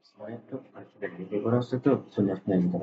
Soalnya tuh sudah di Dekoros itu sunatnya gitu.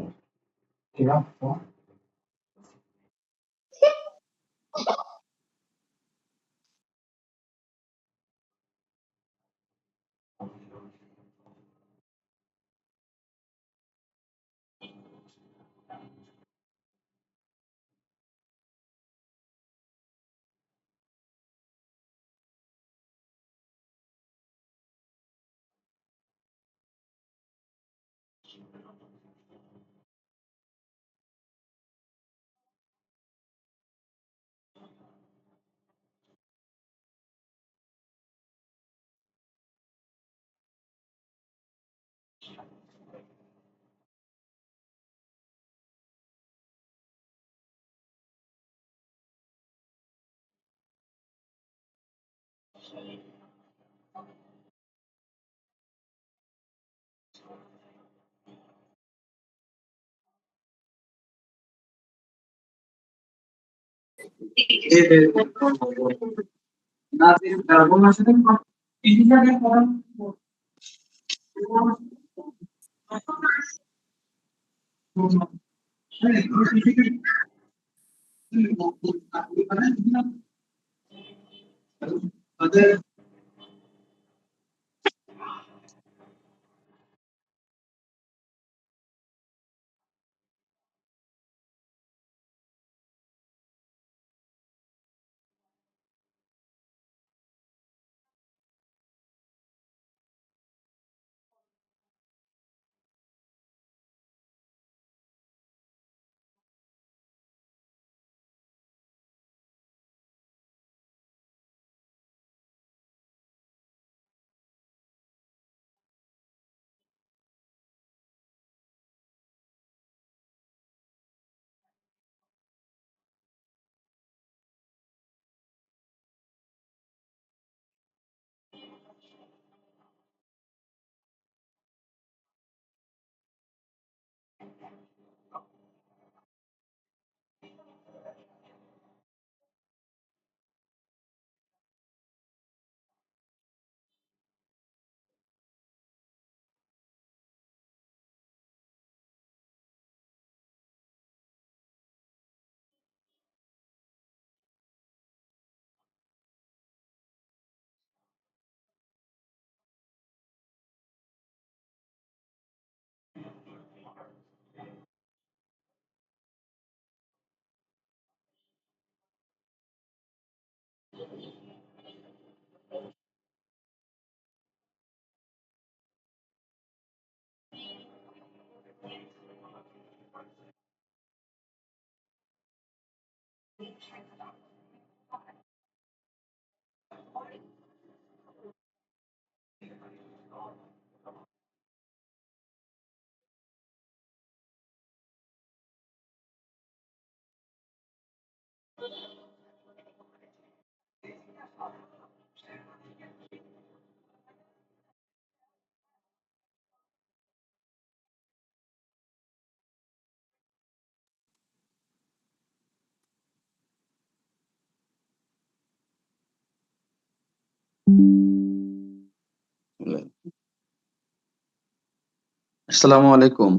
আসসালামু আলাইকুম।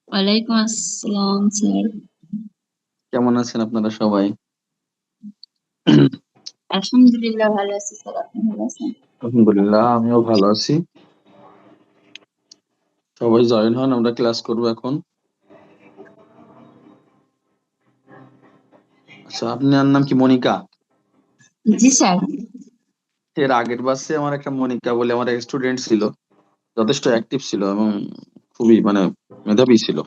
ওয়ালাইকুম আসসালাম স্যার। কেমন আছেন আপনারা সবাই? আলহামদুলিল্লাহ ভালো আছি স্যার, আপনি ভালো আছেন? আলহামদুলিল্লাহ আমিও ভালো আছি। সবাই জয়েন হন, আমরা ক্লাস করব এখন। আচ্ছা, আপনার নাম কি মনিকা? জি স্যার। এর আগের বাসে আমার একটা মনিকা বলে আমার এক স্টুডেন্ট ছিল, যথেষ্ট অ্যাক্টিভ ছিল এবং খুবই মেধাবী ছিল।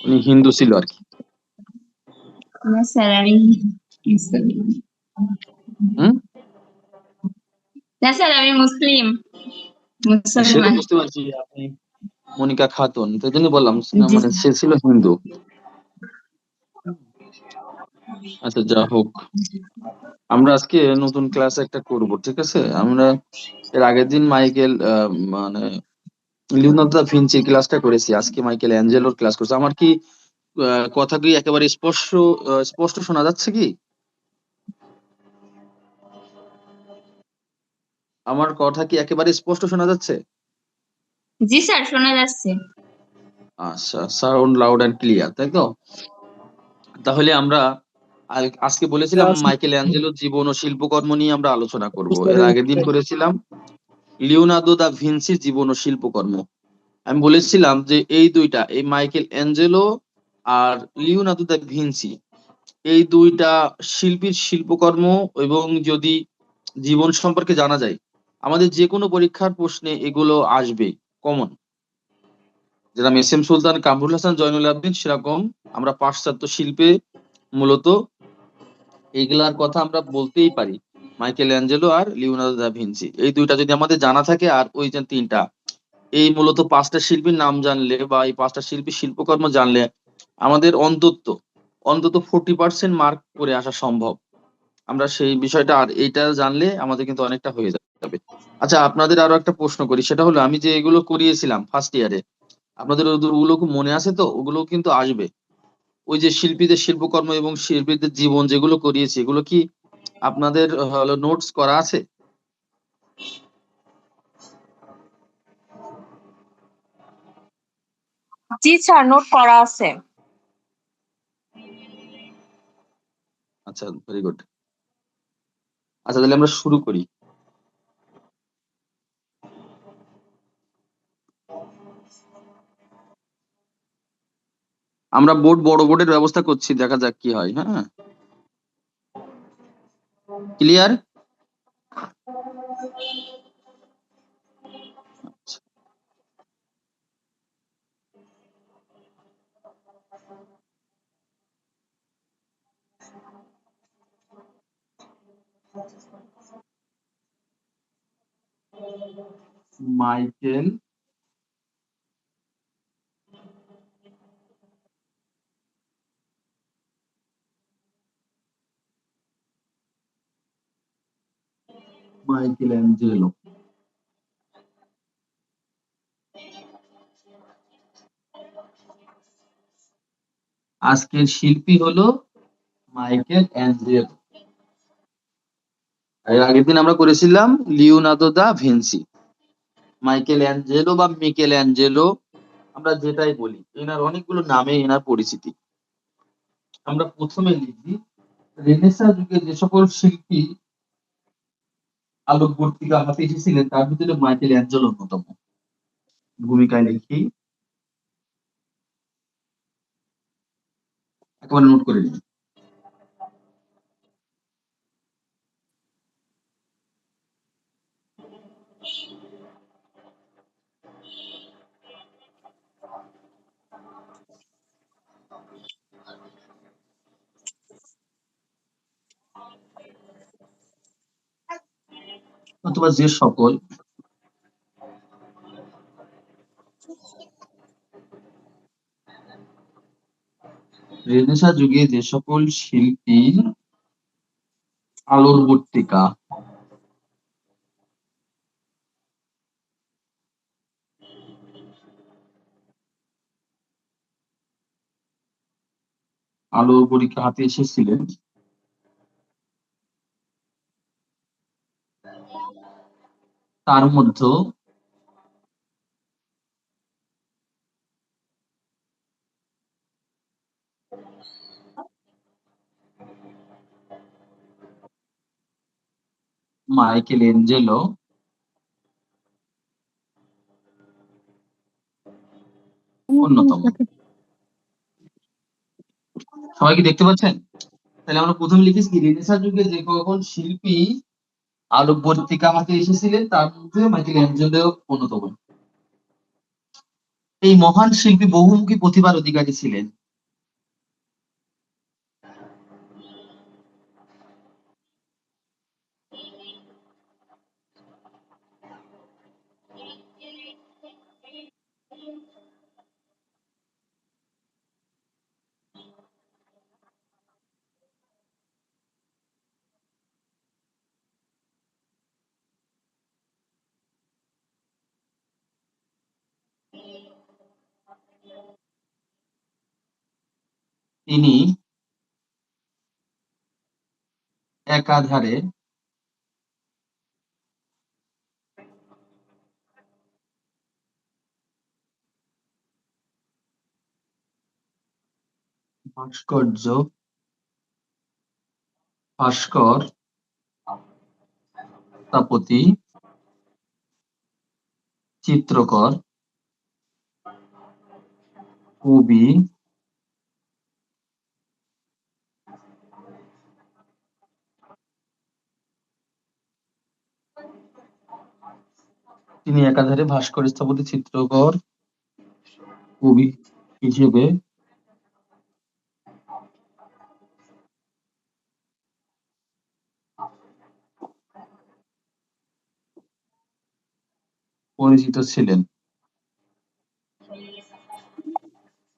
উনি হিন্দু ছিল আর কি। না স্যার, আমি মুসলিম। হুম, না স্যার, আমি মুসলিম, সে তো মুসলমান। বুঝতে পারছি আপনি মনিকা খাতুন, তো এই জন্য বললাম জি সে ছিল হিন্দু। আচ্ছা, যা হোক, আমরা আজকে নতুন ক্লাস একটা করব, ঠিক আছে? আমরা এর আগের দিন মাইকেল লিওনার্দো দা ভিঞ্চির ক্লাসটা করেছি, আজকে মাইকেল অ্যাঞ্জেলোর ক্লাস করছি। আমার কি কথা কি একেবারে স্পষ্ট শোনা যাচ্ছে কি? আমার কথা কি একেবারে স্পষ্ট শোনা যাচ্ছে? জি স্যার, শোনা যাচ্ছে। আচ্ছা, সাউন্ড লাউড অ্যান্ড ক্লিয়ার, তাই তো? তাহলে আমরা আজকে বলেছিলাম মাইকেল অ্যাঞ্জেলো জীবন ও শিল্পকর্ম নিয়ে আমরা আলোচনা করব। এর আগের দিন করেছিলাম লিওনার্দো দা ভিঞ্চির জীবন ও শিল্পকর্ম। আমি বলেছিলাম যে এই দুইটা, এই মাইকেল অ্যাঞ্জেলো আর লিওনার্দো দা ভিঞ্চি, এই দুইটা শিল্পীর শিল্পকর্ম এবং যদি জীবন সম্পর্কে জানা যায়, আমাদের যে কোনো পরীক্ষার প্রশ্নে এগুলো আসবে কমন। যেরকম এস এম সুলতান, কামরুল হাসান, জয়নুল আবদিন, সেরকম আমরা পাশ্চাত্য শিল্পে মূলত এইগুলার কথা আমরা বলতেই পারি। মাইকেল অ্যাঞ্জেলো আর লিওনার্দো দা ভিঞ্চি, এই দুইটা যদি আমাদের জানা থাকে, আর ওই যে তিনটা, এই মূলত পাঁচটা শিল্পীর নাম জানলে বা এই পাঁচটা শিল্পীর শিল্পকর্ম জানলে আমাদের অন্তত অন্তত 40% মার্ক করে আসা সম্ভব। আমরা সেই বিষয়টা, আর এইটা জানলে আমাদের কিন্তু অনেকটা হয়ে যাবে। আচ্ছা, আপনাদের আরো একটা প্রশ্ন করি, সেটা হলো আমি যে এগুলো করিয়েছিলাম ফার্স্ট ইয়ারে, আপনাদের ওগুলো কি মনে আছে? তো ওগুলো কিন্তু আসবে, ওই যে শিল্পীদের শিল্পকর্ম এবং শিল্পীদের জীবন যেগুলো করিয়েছি, এগুলো কি আপনাদের হলো নোটস করা আছে? জি স্যার, নোট করা আছে। আচ্ছা, ভেরি গুড। আচ্ছা, তাহলে আমরা শুরু করি। আমরা বড় বোর্ডের ব্যবস্থা করছি, দেখা যাক কি হয়। হ্যাঁ, ক্লিয়ার? মাইকেল মাইকেল অ্যাঞ্জেলো, আজকের শিল্পী হলো মাইকেল অ্যাঞ্জেলো। এর আগের দিন আমরা করেছিলাম Leonardo da Vinci. Michael Angelo বা মিকেল অ্যাঞ্জেলো, আমরা যেটাই বলি, এনার অনেকগুলো নামে এনার পরিচিতি। আমরা প্রথমে লিখি রেনেসাঁ যুগে যে সকল শিল্পী আলোকবর্তিকা হাতে এসেছিলেন, তার ভিতরে মাইকেল অ্যাঞ্জেলো অন্যতম। ভূমিকায় লিখি, একেবারে নোট করে নিই। অথবা যে সকল রেনেসাঁ যুগে যে সকল শিল্পী আলোর বর্তিকা আলোর পরীক্ষা হাতে এসেছিলেন, তার মধ্যে মাইকেল অ্যাঞ্জেলো অন্যতম। সবাই কি দেখতে পাচ্ছেন? তাহলে আমরা প্রথমে লিখেছি কি, রেনেসাঁ যুগে যে সকল শিল্পী আলোকবর্তিকা হাতে এসেছিলেন, তার মধ্যে মাইকেল অ্যাঞ্জেলো অন্যতম। এই মহান শিল্পী বহুমুখী প্রতিভার অধিকারী ছিলেন। তিনি একাধারে ভাস্কর্য, ভাস্কর, স্থপতি, চিত্রকর, কবি, তিনি একাধারে ভাস্কর, স্থপতি, চিত্রকর, কবি হিসেবে পরিচিত ছিলেন।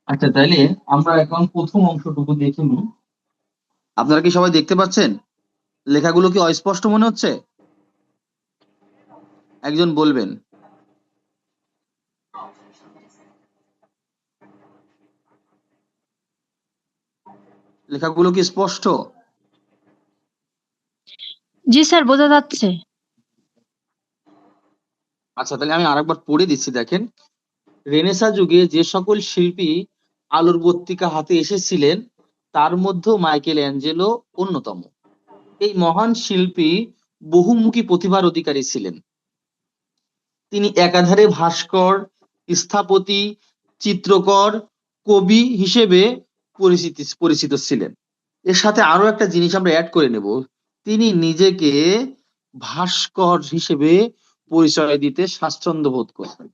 আচ্ছা, তাইলে আমরা এখন প্রথম অংশটুকু দেখে নিই। আপনারা কি সবাই দেখতে পাচ্ছেন? লেখাগুলো কি অস্পষ্ট মনে হচ্ছে? একজন বলবেন। লেখাগুলো কি স্পষ্ট? জি স্যার, বোঝা যাচ্ছে। আচ্ছা, তাহলে আমি আরেকবার পড়ে দিচ্ছি, দেখেন। রেনেসাঁ যুগে যে সকল শিল্পী আলোর বর্তিকা হাতে এসেছিলেন তার মধ্যেও মাইকেল অ্যাঞ্জেলো অন্যতম। এই মহান শিল্পী বহুমুখী প্রতিভার অধিকারী ছিলেন। তিনি একাধারে ভাস্কর, স্থপতি, চিত্রকর, কবি হিসেবে পরিচিত ছিলেন। এর সাথে আরো একটা জিনিস আমরা অ্যাড করে নেব, তিনি নিজেকে ভাস্কর হিসেবে পরিচয় দিতে স্বাচ্ছন্দ্য বোধ করতেন।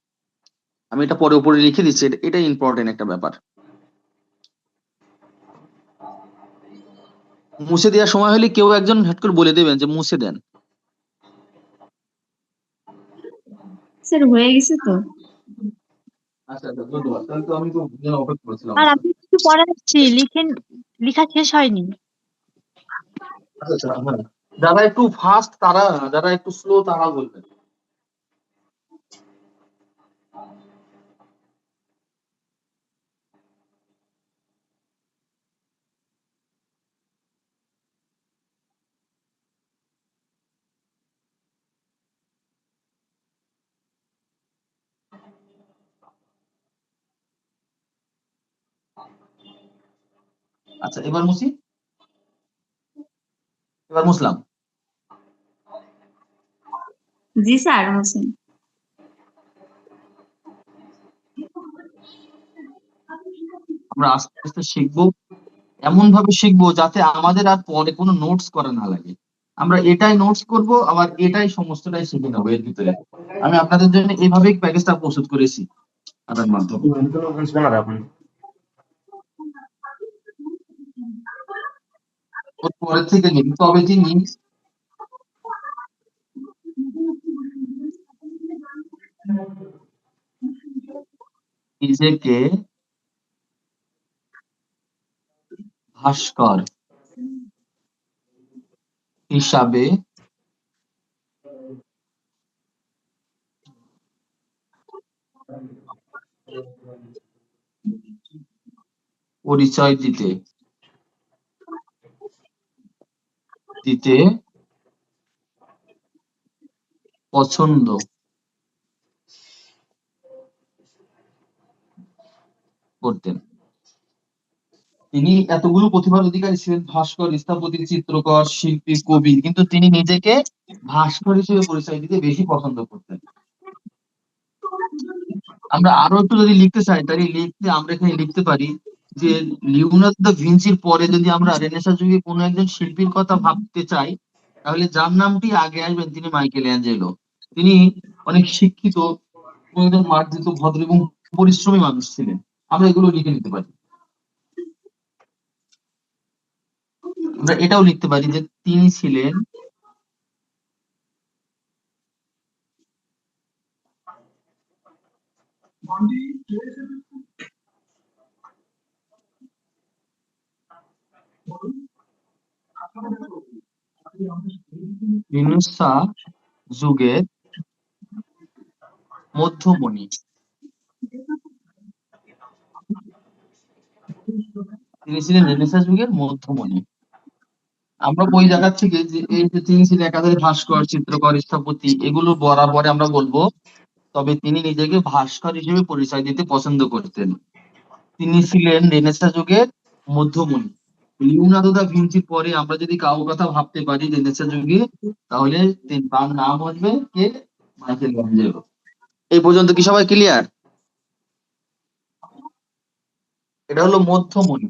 আমি এটা পরে উপরে লিখে দিচ্ছি, এটা ইম্পর্টেন্ট একটা ব্যাপার। মুছে দেওয়ার সময় হলে কেউ একজন হট করে বলে দেবেন যে মুছে দেন। স্যার হয়ে গেছে তো। আচ্ছা আচ্ছা, ধন্যবাদ। তাহলে তো আমি তো অপেক্ষা করছিলাম। আর আমি একটু পড়াচ্ছি, লেখা শেষ হয়নি। আচ্ছা আচ্ছা, হ্যাঁ। যারা একটু ফাস্ট তারা, যারা একটু স্লো তারা বলবেন। আচ্ছা, এবার মুছি, এবার মুছলাম। জি স্যার হোসেন। আমরা আস্তে আস্তে শিখবো, এমন ভাবে শিখবো যাতে আমাদের আর পরে কোনো নোটস করা না লাগে। আমরা এটাই নোটস করব, আবার এটাই সমস্তটাই শিখে নেবো এর ভিতরে। আমি আপনাদের জন্য এইভাবেই প্যাকেজটা প্রস্তুত করেছি আপনার মাধ্যমে। পরের থেকে নিন, তবে তিনি নিজেকে ভাস্কর হিসাবে পরিচয় দিতে পছন্দ করতেন। তিনি এতগুলো প্রতিভার অধিকারী ছিলেন, ভাস্কর, স্থপতি, চিত্রকর, শিল্পী, কবি, কিন্তু তিনি নিজেকে ভাস্কর হিসেবে পরিচয় দিতে বেশি পছন্দ করতেন। আমরা আরো একটু যদি লিখতে চাই, তাহলে আমরা এখানে লিখতে পারি যে লিওনার্দো দা ভিঞ্চির পরে যদি আমরা রেনেসাঁ যুগে কোনো একজন শিল্পীর কথা ভাবতে চাই, তাহলে যার নামটি আগে আসবেন তিনি মাইকেল অ্যাঞ্জেলো। তিনি অনেক শিক্ষিত, একজন মার্জিত, ভদ্র এবং পরিশ্রমী মানুষ ছিলেন। আমরা এগুলো লিখে নিতে পারি। আমরা এটাও লিখতে পারি যে তিনি ছিলেন রেনেসাঁ যুগের মধ্যমণি। তিনি ছিলেন রেনেসাঁ যুগের মধ্যমণি। আমরা ওই জায়গা থেকে যে এই যে তিনি ছিলেন একাধারে ভাস্কর, চিত্রকর, স্থপতি, এগুলো বরাবর আমরা বলবো। তবে তিনি নিজেকে ভাস্কর হিসেবে পরিচয় দিতে পছন্দ করতেন। তিনি ছিলেন রেনেসাঁ যুগের মধ্যমণি। লিওনার্দো দা ভিঞ্চির পরে আমরা যদি কারোর কথা ভাবতে পারি রেনেসাঁ যুগে, তাহলে তার নাম আসবে কে? Michael Angelo. এই পর্যন্ত কি সবাই ক্লিয়ার? এটা হলো মধ্যমণি।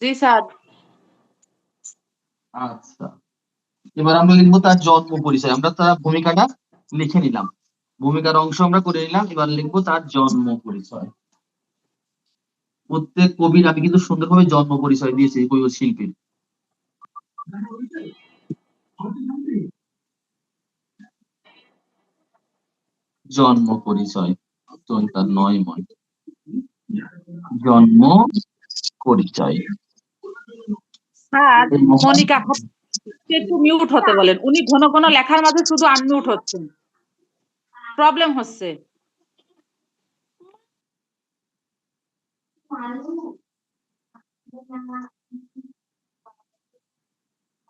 জি স্যার। আচ্ছা, এবার আমরা লিখবো তার জন্ম পরিচয়। আমরা তার ভূমিকাটা লিখে নিলাম, ভূমিকার অংশ আমরা করে নিলাম। এবার লিখবো তার জন্ম পরিচয়। প্রত্যেক কবির আমি কিন্তু সুন্দরভাবে জন্ম পরিচয় দিয়েছি কবি ও শিল্পীর। জন্ম পরিচয় তার 9 মন। জন্ম পরিচয়। স্যার, মনিকা একটু মিউট হতে বলেন, উনি ঘন ঘন লেখার মাঝে শুধু আনমিউট হচ্ছেন, প্রবলেম হচ্ছে।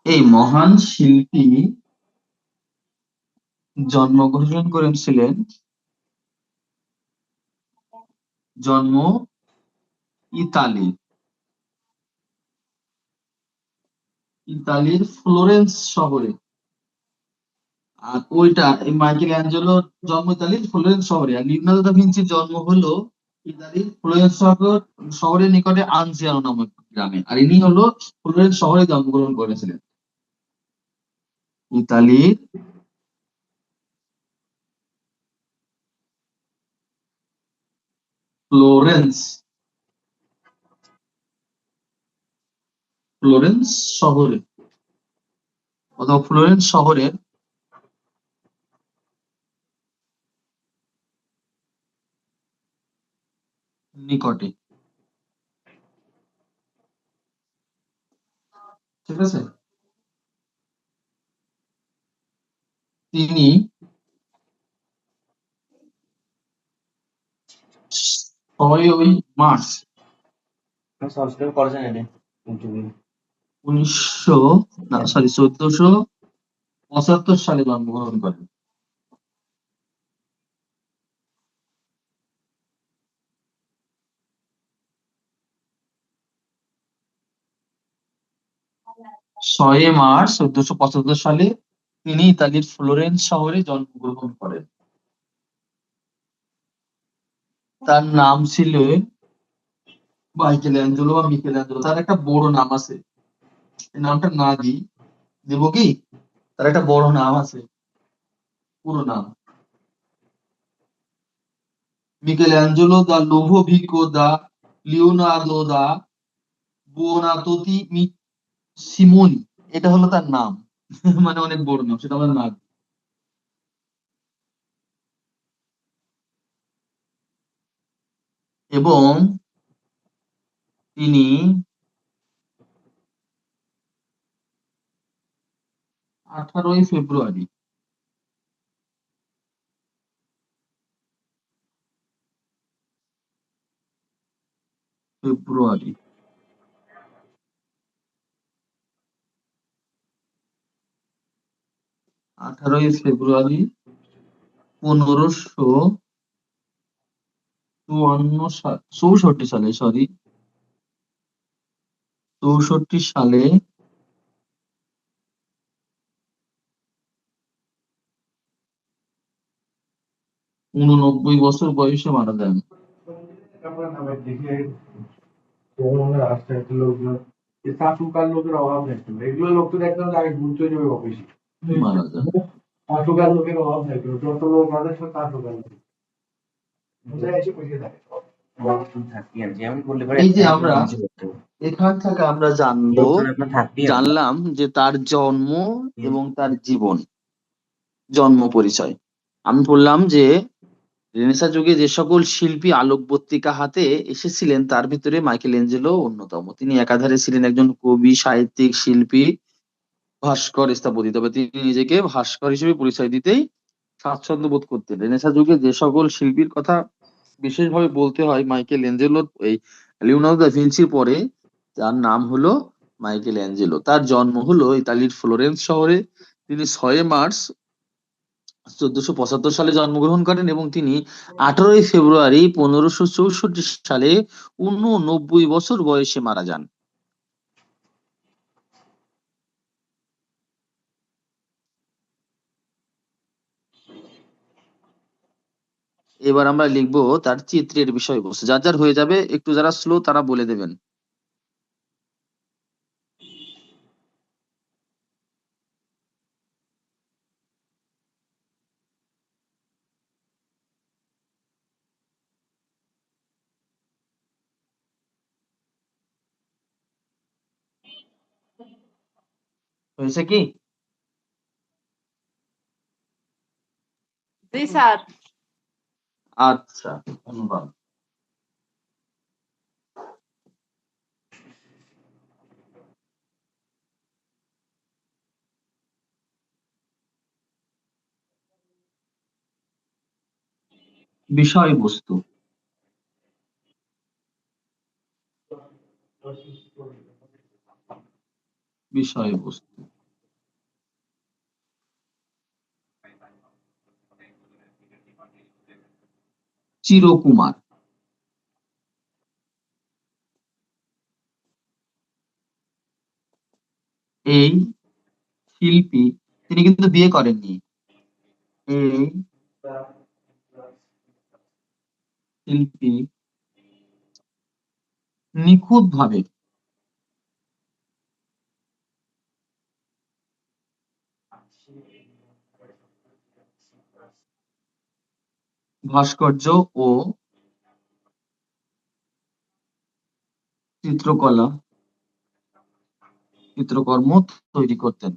এই মহান শিল্পী জন্মগ্রহণ করেছিলেন, জন্ম ইতালি, ইতালির ফ্লোরেন্স শহরে। আর ওইটা মাইকেল অ্যাঞ্জেলোর জন্ম ইতালির ফ্লোরেন্স শহরে, আর লিওনার্দো দা ভিঞ্চির জন্ম হলো ইতালির ফ্লোরেন্স শহরের নিকটে আনজিয়ানো নামক গ্রামে। আর ইনি হলো ফ্লোরেন্স শহরে জন্মগ্রহণ করেছিলেন। ইতালির ফ্লোরেন্স ফ্লোরেন্স শহরে অথবা ফ্লোরেন্স শহরের নিকটে। ঠিক আছে, তিনি 6ই মার্চ সাবস্ক্রাইব করেছেন এটা ইউটিউবে। 1475 সালে জন্মগ্রহণ করেন। ছয় মার্চ 1475 সালে তিনি ইতালির ফ্লোরেন্স শহরে জন্মগ্রহণ করেন। তার নাম ছিল মাইকেল অ্যাঞ্জেলো বা মিকেল অ্যাঞ্জেলো। তার একটা বড় নাম আছে, এই নামটা না দিই, দেবো কি? তার একটা বড় নাম আছে, পুরো নাম মিকেল অ্যাঞ্জেলো দা লোভোভিকো দা লিওনার্দো দা বুওনাতোতি সিমোনি। এটা হলো তার নাম। মানে অনেক বড় নাম, সেটা আমার না দিই। এবং তিনি 18ই ফেব্রুয়ারি 1564 সালে 89 বছর বয়সে মারা যান। রাস্তায় লোকজন চাটুকার লোকের অভাব থাকতো না, এগুলো লোক তো দেখলাম যে আগে ঘুরতে যাবে অফিসে, মারা যান। চাটুকার লোকের অভাব থাকতো না, যত লোক আছে সব চাটুকার লোক এসে বসে থাকে। থাকতেই আর কি, আমি বললে পরে এই যে একটা আমরা নিচে করতে হবে। এখান থেকে আমরা লোকজন আপনার থাকতেই আর কি। জানলাম যে তার জন্ম এবং তার জীবন, জন্ম পরিচয়। আমি বললাম যে রেনেসাঁ যুগে যে সকল শিল্পী আলোকবর্তিকা হাতে এসেছিলেন তার ভিতরে মাইকেল অ্যাঞ্জেলো অন্যতম। তিনি একাধারে ছিলেন একজন কবি, সাহিত্যিক, শিল্পী, ভাস্কর, স্থপতি। তবে তিনি নিজেকে ভাস্কর হিসেবে পরিচয় দিতেই স্বাচ্ছন্দ্য বোধ করতেন। রেনেসাঁ যুগে যে সকল শিল্পীর কথা বিশেষভাবে বলতে হয় মাইকেল অ্যাঞ্জেলোর, এই লিওনার্দো দা ভিঞ্চির পরে তার নাম হলো মাইকেল অ্যাঞ্জেলো। তার জন্ম হলো ইতালির ফ্লোরেন্স শহরে। তিনি 6 মার্চ 1475 সালে জন্মগ্রহণ করেন এবং তিনি 18ই ফেব্রুয়ারি 1564 সালে 89 বছর বয়সে মারা যান। এবার আমরা লিখবো তার চিত্রের বিষয়বস্তু। যার যার হয়ে যাবে, একটু যারা স্লো তারা বলে দেবেন। হয়েছে কি? জি স্যার। আচ্ছা, ধন্যবাদ। বিষয়বস্তু। বিষয়বস্তু চিরকুমার। এই শিল্পী, তিনি কিন্তু বিয়ে করেননি। এই শিল্পী নিখুঁতভাবে ভাস্কর্য ও চিত্রকর্ম তৈরি করতেন।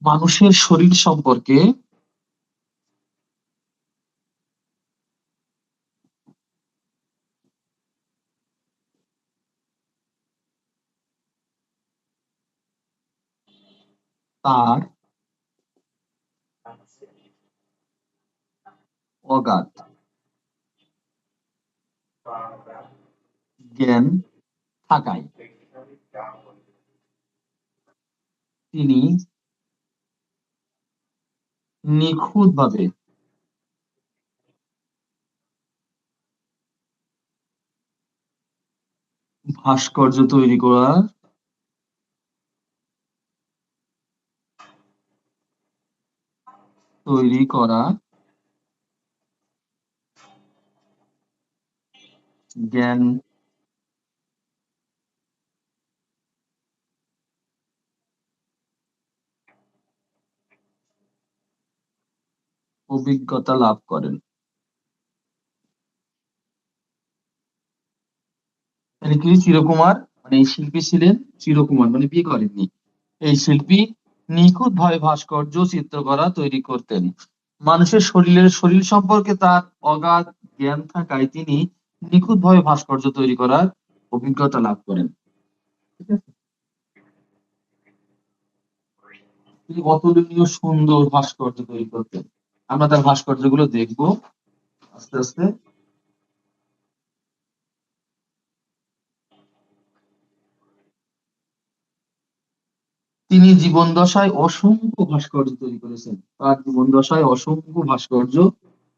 মানুষের শরীর সম্পর্কে তার অগাধ জ্ঞান থাকায় তিনি নিখুঁতভাবে ভাস্কর্য তৈরি করার জ্ঞান অভিজ্ঞতা লাভ করেন। মানে কি চিরকুমার, মানে এই শিল্পী ছিলেন চিরকুমার, মানে বিয়ে করেননি। এই শিল্পী নিখুঁতভাবে ভাস্কর্য চিত্রকলা তৈরি করতেন। মানুষের শরীর সম্পর্কে তার অগাধ জ্ঞান থাকায় তিনি নিখুঁতভাবে ভাস্কর্য তৈরি করার অভিজ্ঞতা লাভ করেন। ঠিক আছে? তিনি অতুলনীয় সুন্দর ভাস্কর্য তৈরি করতেন। আমরা তার ভাস্কর্যগুলো দেখবো আস্তে আস্তে। তিনি জীবনদশায় অসংখ্য ভাস্কর্য তৈরি করেছেন। তার জীবনদশায় অসংখ্য ভাস্কর্য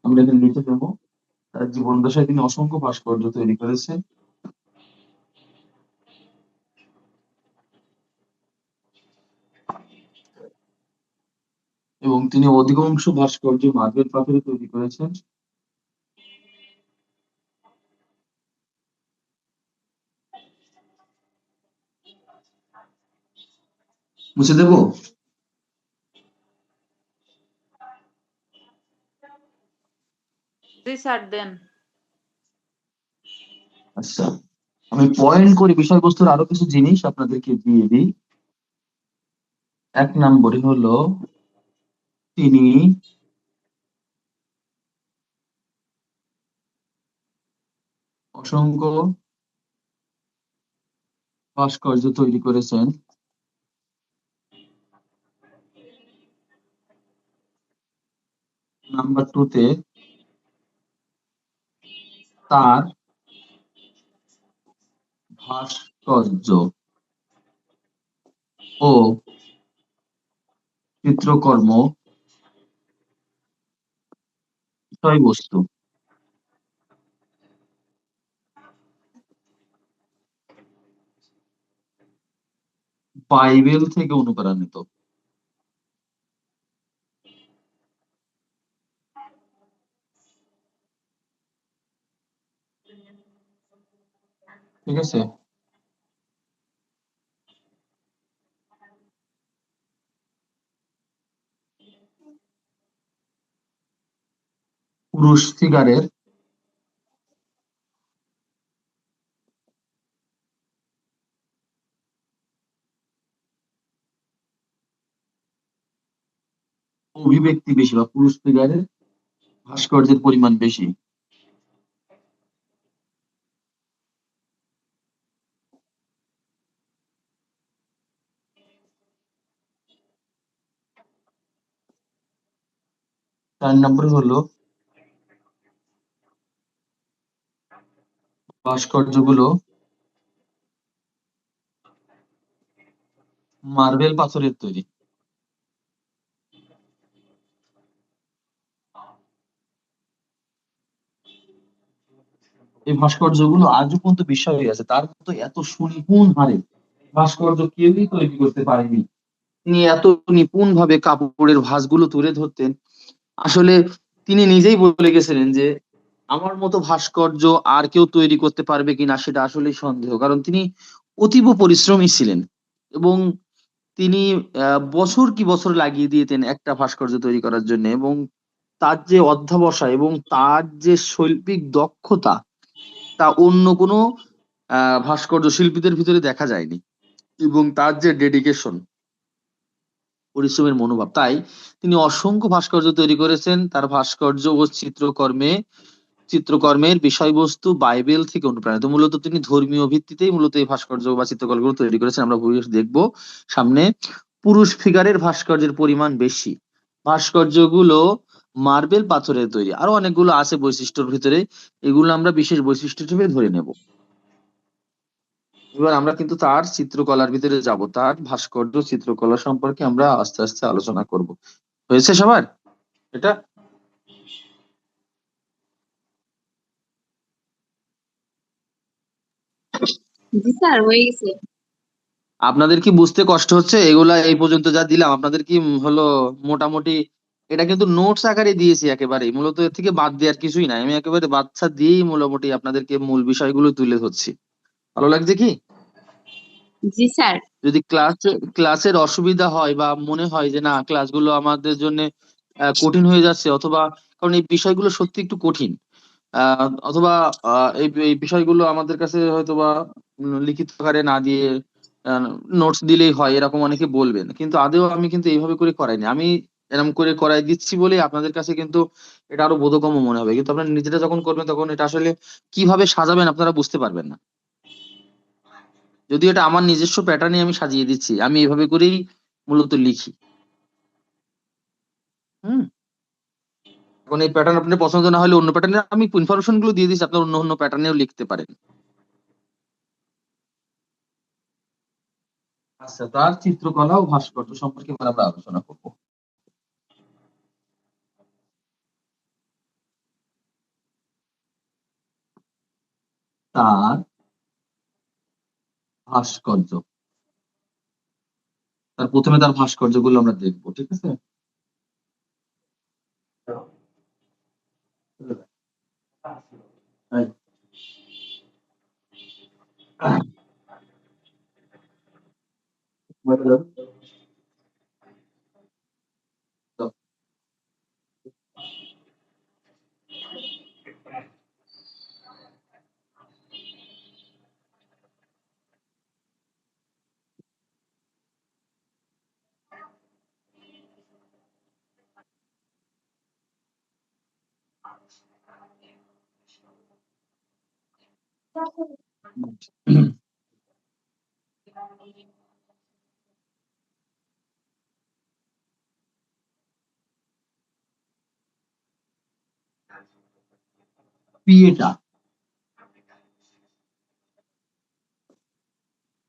আমরা এখানে লিখে দেবো। তার জীবনদশায় তিনি অসংখ্য ভাস্কর্য তৈরি করেছেন। এবং তিনি অধিকাংশ ভাস্কর্য মার্বেল পাথরে তৈরি করেছেন। মুছে দেবো? জি স্যার দেন। আচ্ছা, আমি পয়েন্ট করে বিষয়বস্তুর আরো কিছু জিনিস আপনাদেরকে দিয়ে দিই। 1 নম্বরে হলো তিনি অসংখ্য ভাস্কর্য তৈরি করেছেন। নাম্বার 2 তে তার ভাস্কর্য ও চিত্রকর্ম বিষয়বস্তু বাইবেল থেকে অনুপ্রাণিত। ঠিক আছে, পুরুষ ফিগারের অভিব্যক্তি বেশি বা পুরুষ ফিগারের ভাস্কর্যের পরিমাণ বেশি। চার নম্বর হলো ভাস্কর্যগুলো মার্বেল পাথরের তৈরি। এই ভাস্কর্যগুলো আজও পর্যন্ত বিশ্বাস হয়ে আছে, তার মতো এত সুনিপুণ হারে ভাস্কর্য কেউই তৈরি করতে পারেনি। তিনি এত নিপুণ ভাবে কাপড়ের ভাঁজগুলো তুলে ধরতেন, আসলে তিনি নিজেই বলে গেছিলেন যে আমার মতো ভাস্কর্য আর কেউ তৈরি করতে পারবে কিনা সেটা আসলেই সন্দেহ, কারণ তিনি অতীব পরিশ্রমী ছিলেন এবং তিনি বছর কি বছর লাগিয়ে দিতেন একটা ভাস্কর্য তৈরি করার জন্য, এবং তার যে অধ্যবসায় এবং তার যে শৈল্পিক দক্ষতা তা অন্য কোনো ভাস্কর্য শিল্পীদের ভিতরে দেখা যায়নি, এবং তার যে ডেডিকেশন, পরিশ্রমের মনোভাব, তাই তিনি অসংখ্য ভাস্কর্য তৈরি করেছেন। তার ভাস্কর্য ও চিত্রকর্মের বিষয়বস্তু বাইবেল থেকে অনুপ্রাণিত। মূলত তিনি ধর্মীয় ভিত্তিতেই মূলত এই ভাস্কর্য বা চিত্রকর্মগুলো তৈরি করেছেন। আমরা দেখবো সামনে। পুরুষ ফিগারের ভাস্কর্যের পরিমাণ বেশি। ভাস্কর্যগুলো মার্বেল পাথরের তৈরি। আরো অনেকগুলো আছে বৈশিষ্ট্যের ভিতরে, এগুলো আমরা বিশেষ বৈশিষ্ট্য হিসেবে ধরে নেব। এবার আমরা কিন্তু তার চিত্রকলার ভিতরে যাব, তার ভাস্কর্য চিত্রকলা সম্পর্কে আমরা আস্তে আস্তে আলোচনা করব। হয়েছে সবার এটা? জি স্যার হয়ে গেছে। আপনাদের কি বুঝতে কষ্ট হচ্ছে? এগুলা এই পর্যন্ত যা দিলাম আপনাদের কি হলো মোটামুটি? এটা কিন্তু নোটস আকারে দিয়েছি একেবারে, মূলত এর থেকে বাদ দেওয়ার কিছুই নাই, আমি একেবারে বাচ্চা দিয়েই মোটামুটি আপনাদেরকে মূল বিষয়গুলো তুলে ধরছি। ভালো লাগছে কি? জি স্যার। যদি ক্লাসের অসুবিধা হয় বা মনে হয় যে না ক্লাসগুলো আমাদের জন্য কঠিন হয়ে যাচ্ছে, অথবা কারণ এই বিষয়গুলো সত্যি একটু কঠিন, অথবা এই বিষয়গুলো আমাদের কাছে হয়তোবা লিখিত আকারে না দিয়ে নোটস দিলেই হয়, এরকম অনেকে বলবেন, কিন্তু আদৌ আমি কিন্তু এইভাবে করে করাইনি। আমি এরকম করে করাই দিচ্ছি বলে আপনাদের কাছে কিন্তু এটা আরো বোধগম্য মনে হবে, কিন্তু আপনারা নিজেরা যখন করবেন তখন এটা আসলে কিভাবে সাজাবেন আপনারা বুঝতে পারবেন না। যদিও এটা আমার নিজস্ব প্যাটার্নে আমি সাজিয়ে দিচ্ছি, আমি এভাবে করেই মূলত লিখি। হুম। এখন এই প্যাটার্ন আপনার পছন্দ না হলে অন্য প্যাটার্নে আমি ইনফরমেশন গুলো দিয়ে দিচ্ছি, আপনার অন্য অন্য প্যাটার্নেও লিখতে পারেন। আচ্ছা, তার চিত্রকলা ও ভাস্কর্য সম্পর্কে এবার আমরা আলোচনা করব। তার ভাস্কর্য, প্রথমে তার ভাস্কর্য গুলো আমরা দেখবো, ঠিক আছে? এই, পিয়েটা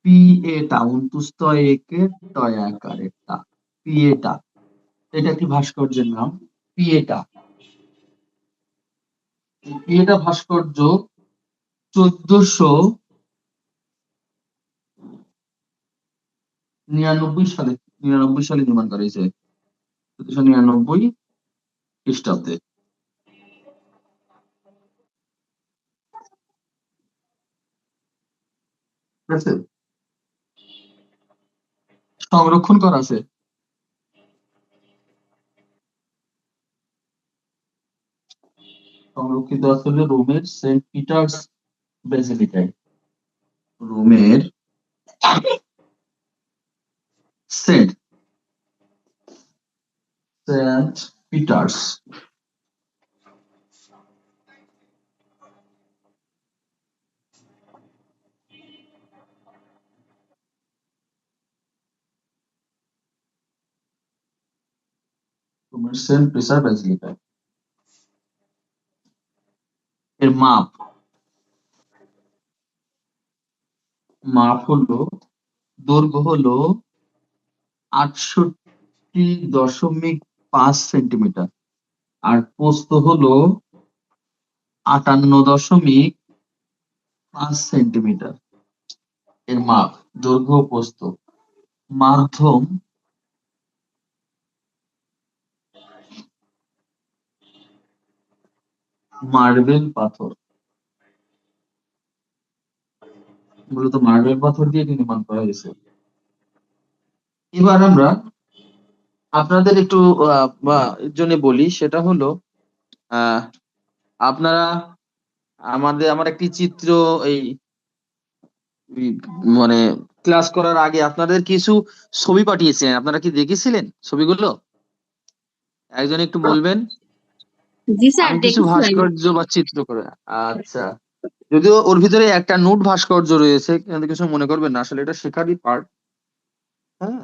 পিয়েটা, অন্তুস্তয় একে টয়াকারের টা, পিয়েটা, এটা একটি ভাস্কর্যের নাম, পিয়েটা। এই পিয়েটা ভাস্কর্য 1499 সালে নির্মাণ করা হয়েছে, 1499 খ্রিস্টাব্দে। ঠিক আছে, সংরক্ষণ করা আছে। সংরক্ষিত আসলে রোমের সেন্ট পিটার্স বেসিলিকায়, রোমের সেন্ট পিটার্স রোমের সেন্ট পিটার বেসিলিকায়। এর মাপ হলো, দৈর্ঘ্য হলো 68.5 সেন্টিমিটার, আর প্রস্থ হলো 58.5 সেন্টিমিটার। এর মাপ, দৈর্ঘ্য ও প্রস্থ। মাধ্যম মার্বেল পাথর, মূলত মার্বেল পাথর দিয়ে নির্মাণ করা হয়েছে। এবার আমরা আপনাদের একটু জন্য বলি, সেটা হলো আপনারা আমার একটি চিত্র এই মানে ক্লাস করার আগে আপনাদের কিছু ছবি পাঠিয়েছিলেন, আপনারা কি দেখেছিলেন ছবিগুলো? একজন একটু বলবেন। জি স্যার, আমি কিছু দেখেছি আমি। ভাস্কর্য বা চিত্র করে, আচ্ছা, যদিও ওর ভিতরে একটা নোট ভাস্কর্য রয়েছে, কিন্তু কিছু মনে করবেন না, আসলে এটা শেখারই পার্ট। হ্যাঁ,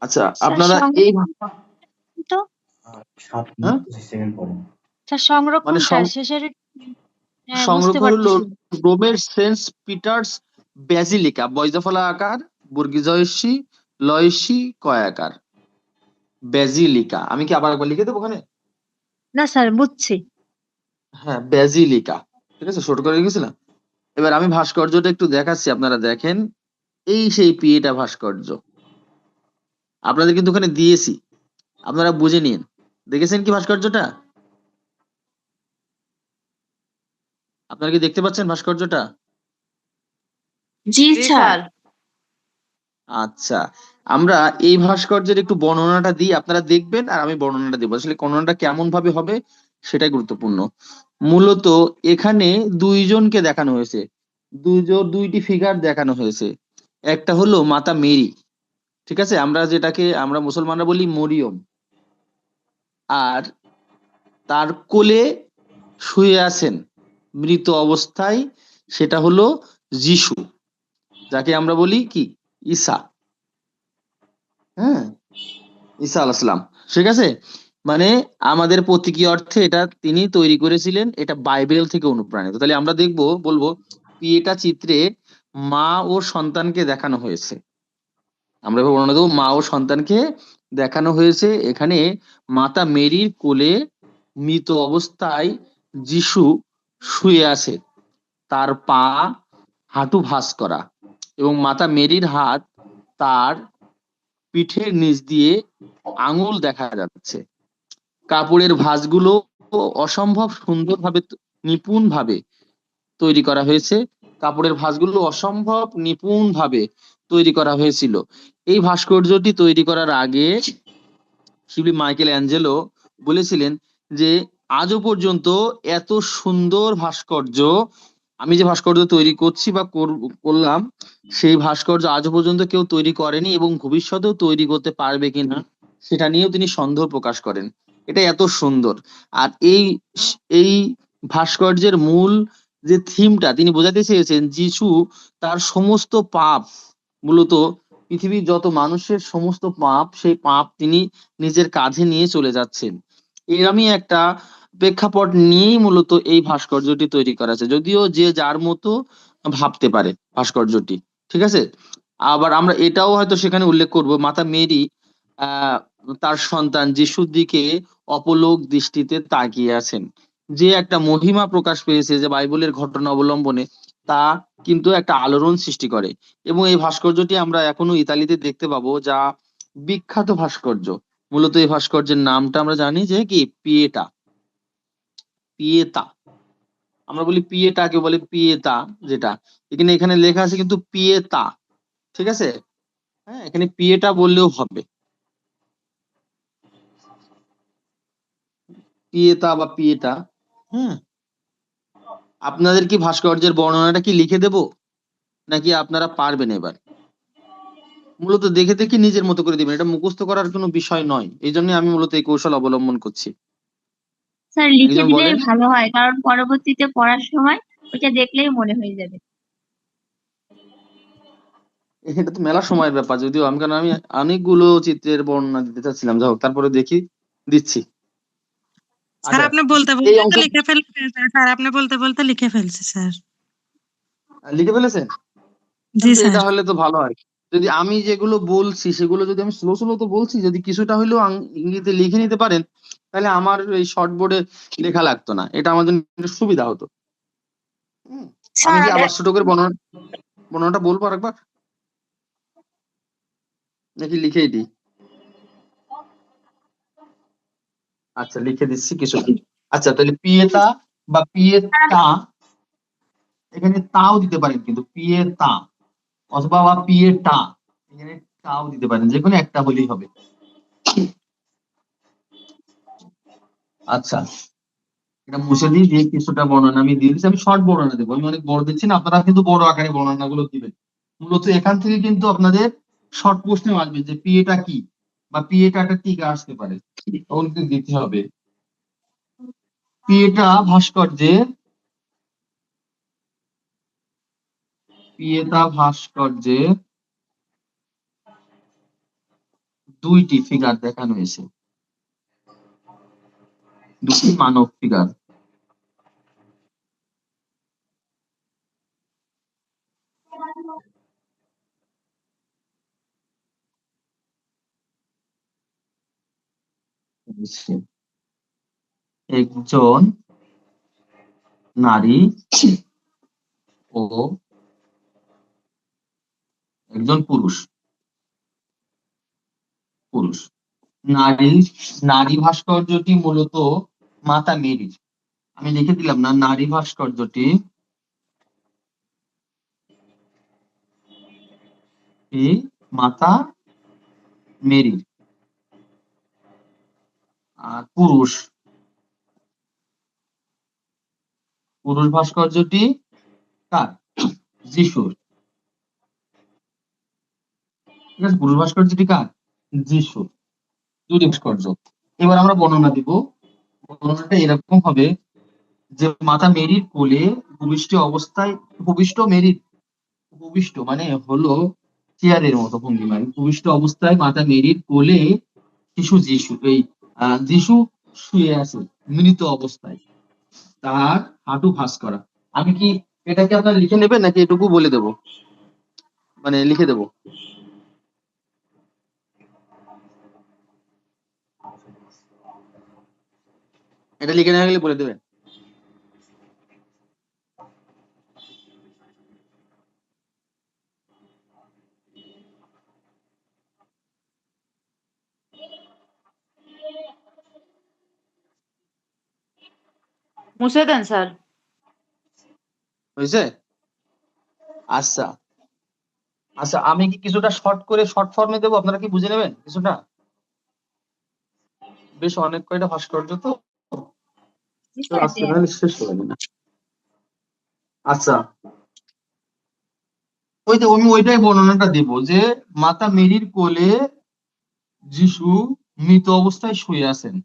আচ্ছা, আপনারা এই তো 7 হ্যাঁ? মিনিট 25 সেকেন্ড পরে। স্যার সংরক্ষণটা শেষের হ্যাঁ, বুঝতে সংরক্ষণ হলো পারতেছি। রোমের সেন্ট পিটার্স ব্যাজিলিকা, বৈজফলা আকার, বর্গীজয়সী লয়সী কয়াকার, ব্যাজিলিকা। আমি কি আবার একবার লিখে দেবো ওখানে? না স্যার, বুঝছি। হ্যাঁ, ব্যাজিলিকা, ঠিক আছে, ছোট করে লিখেছিলাম। এবার আমি ভাস্কর্যটা একটু দেখাচ্ছি, আপনারা দেখেন। এই সেই পিয়েটা ভাস্কর্য, আপনাদের কিন্তু ওখানে দিয়েছি, আপনারা বুঝে নিন। দেখেছেন কি ভাস্কর্যটা? আপনারা কি দেখতে পাচ্ছেন ভাস্কর্যটা? জি স্যার। আচ্ছা, আমরা এই ভাস্কর্যের একটু বর্ণনাটা দিই, আপনারা দেখবেন আর আমি বর্ণনাটা দেবো। আসলে বর্ণনাটা কেমন ভাবে হবে সেটাই গুরুত্বপূর্ণ। মূলত এখানে দুইজনকে দেখানো হয়েছে, দুইটি ফিগার দেখানো হয়েছে। একটা হলো মাতা মেরি, ঠিক আছে, আমরা মুসলমানরা বলি মরিয়ম, আর তার কোলে শুয়ে আছেন মৃত অবস্থায়, সেটা হলো যিশু, যাকে আমরা বলি কি ঈসা। হ্যাঁ, ঈসা আলাইহিস সালাম, ঠিক আছে। মানে আমাদের প্রতীকী অর্থে এটা তিনি তৈরি করেছিলেন, এটা বাইবেল থেকে অনুপ্রাণিত। তাহলে আমরা বলবো পিয়েটা চিত্রে মা ও সন্তানকে দেখানো হয়েছে। আমরা এবার বর্ণনা দেবো, মা ও সন্তানকে দেখানো হয়েছে। এখানে মাতা মেরির কোলে মৃত অবস্থায় যিশু শুয়ে আছে, তার পা হাঁটু ভাঁজ করা, এবং মাতা মেরির হাত তার পিঠের নিচ দিয়ে আঙুল দেখা যাচ্ছে। কাপড়ের ভাঁজগুলো অসম্ভব সুন্দরভাবে নিপুণভাবে তৈরি করা হয়েছে। কাপড়ের ভাঁজগুলো অসম্ভব নিপুণভাবে তৈরি করা হয়েছিল। এই ভাস্কর্যটি তৈরি করার আগে শিবলি মাইকেল অ্যাঞ্জেলো বলেছিলেন যে আজও পর্যন্ত এত সুন্দর ভাস্কর্য, আমি যে ভাস্কর্য তৈরি করছি বা করলাম, সেই ভাস্কর্য আজও পর্যন্ত কেউ তৈরি করেনি এবং ভবিষ্যতেও তৈরি করতে পারবে কিনা সেটা নিয়েও তিনি সন্দেহ প্রকাশ করেন। এটা এত সুন্দর। আর এই ভাস্কর্যের মূল যে থিমটা তিনি বোঝাতে চেয়েছেন, যিশু তার সমস্ত পাপ মূলত পৃথিবীর যত মানুষের সমস্ত পাপ, সেই পাপ তিনি নিজের কাঁধে নিয়ে চলে যাচ্ছেন। এরমই একটা প্রেক্ষাপট নিয়েই মূলত এই ভাস্কর্যটি তৈরি করা আছে, যদিও যে যার মতো ভাবতে পারে ভাস্কর্যটি, ঠিক আছে। আবার আমরা এটাও হয়তো সেখানে উল্লেখ করব, মাতা মেরি আহ তার সন্তান যিশুর দিকে অপলোক দৃষ্টিতে তাকিয়ে আছেন। যে একটা মহিমা প্রকাশ পেয়েছে যে বাইবেলের ঘটনা অবলম্বনে, তা কিন্তু একটা আলোড়ন সৃষ্টি করে। এবং এই ভাস্কর্যটি আমরা এখনো ইতালিতে দেখতে পাবো, যা বিখ্যাত ভাস্কর্য। মূলত এই ভাস্কর্যের নামটা আমরা জানি যে কি, পিয়েটা। পিয়েতা, আমরা বলি পিয়েটা, কেউ বলে পিয়েতা, যেটা এখানে লেখা আছে কিন্তু পিয়েতা, ঠিক আছে। হ্যাঁ, এখানে পিয়েটা বললেও হবে, পিয়েতা বা পিয়েটা। হ্যাঁ, আপনাদের কি ভাস্কর্যের বর্ণনাটা কি লিখে দেব, নাকি আপনারা পারবেন এবার? মূলত দেখে দেখে নিজের মতো করে দিবেন, এটা মুখস্থ করার কোনো বিষয় নয়, এই জন্য আমি মূলত এই কৌশল অবলম্বন করছি। স্যার লিখে একজন দিলেই বলেন। ভালো হয়, কারণ পরবর্তীতে পড়ার সময় ওইটা দেখলেই মনে হয়ে যাবে। এটা তো মেলা সময়ের ব্যাপার, যদিও আমি, কারণ আমি অনেকগুলো চিত্রের বর্ণনা দিতে চাচ্ছিলাম, যাই হোক তারপরে দেখি, দিচ্ছি। স্যার আচ্ছা, আপনি বলতে এই বলতে তো অংশ লিখে ফেলছেন স্যার, আপনি বলতে বলতে লিখে ফেলছি স্যার। লিখে ফেলেছেন? জি তো স্যার। এটা হলে তো ভালো হয়। যদি আমি যেগুলো বলছি সেগুলো যদি আমি স্লো স্লো তো বলছি, যদি কিছুটা হলেও ইংরেজিতে লিখে নিতে পারেন, তাহলে আমার এই শর্ট বোর্ডে লেখা লাগতো না, এটা আমার জন্য একটু সুবিধা হতো। হুম, আমি কি আবার ছোট করে বর্ণনাটা বলবো আরেকবার, নাকি লিখেই দিই? আচ্ছা, লিখে দিচ্ছি কিছু। আচ্ছা, তাহলে পিয়েতা বা পিয়েতা, এখানে তাও দিতে পারেন কিন্তু, পিয়েতা অথবা বা পিয়েটা, এখানে তাও দিতে পারেন, যে কোনো একটা হলেই হবে। আচ্ছা, এটা মুছে দিই, দিয়ে কিছুটা বর্ণনা আমি দিয়ে দিচ্ছি। আমি শর্ট বর্ণনা দেবো, আমি অনেক বড় দিচ্ছি না, আপনারা কিন্তু বড় আকারে বর্ণনা গুলো দিবেন। মূলত এখান থেকে কিন্তু আপনাদের শর্ট প্রশ্ন আসবে যে পিএটা কি, বা পিএটা একটা টিকা আসতে পারে, তখন কিন্তু দিতে হবে। পিএটা ভাস্কর্যে দুইটি ফিগার দেখানো হয়েছে, দুটি মানব ফিগার। একজন নারী ও একজন পুরুষ। নারী ভাস্কর্যটি মূলত মাতা মেরির, আমি লিখে দিলাম না, নারী ভাস্কর্যটি মাতা মেরির। আর পুরুষ ভাস্কর্যটি কার? যিশুর। ঠিক আছে, পুরুষ ভাস্কর্যটি কার? যিশুর। দুটি ভাস্কর্য। এবার আমরা বর্ণনা দিব, বর্ণনাটা এরকম হবে যে মাতা মেরির কোলে ভূমিষ্ঠ অবস্থায়, উপবিষ্ট মানে হলো চেয়ারের মতো ভঙ্গিমা, উপবিষ্ট অবস্থায় মাতা মেরির কোলে যিশু শুয়ে আছে মৃত অবস্থায়, তার হাঁটু ভাঁজ করা। আমি কি এটাকে আপনার লিখে নেবেন, নাকি এটুকু বলে দেব, মানে লিখে দেব? এটা লিখে না গেলে বলে দেবেন। মুছে দেন স্যার। হয়েছে? আচ্ছা আচ্ছা, আমি কি কিছুটা শর্ট ফর্মে দেবো, আপনারা কি বুঝে নেবেন কিছুটা? বেশ অনেক কয়টা ভাস্কর্য তো, আজকে তাহলে শেষ করে দিন। আচ্ছা, আমি ওইটাই বর্ণনাটা দেব যে মাতা মেরির কোলে যিশু মৃত অবস্থায় শুয়ে আছেন।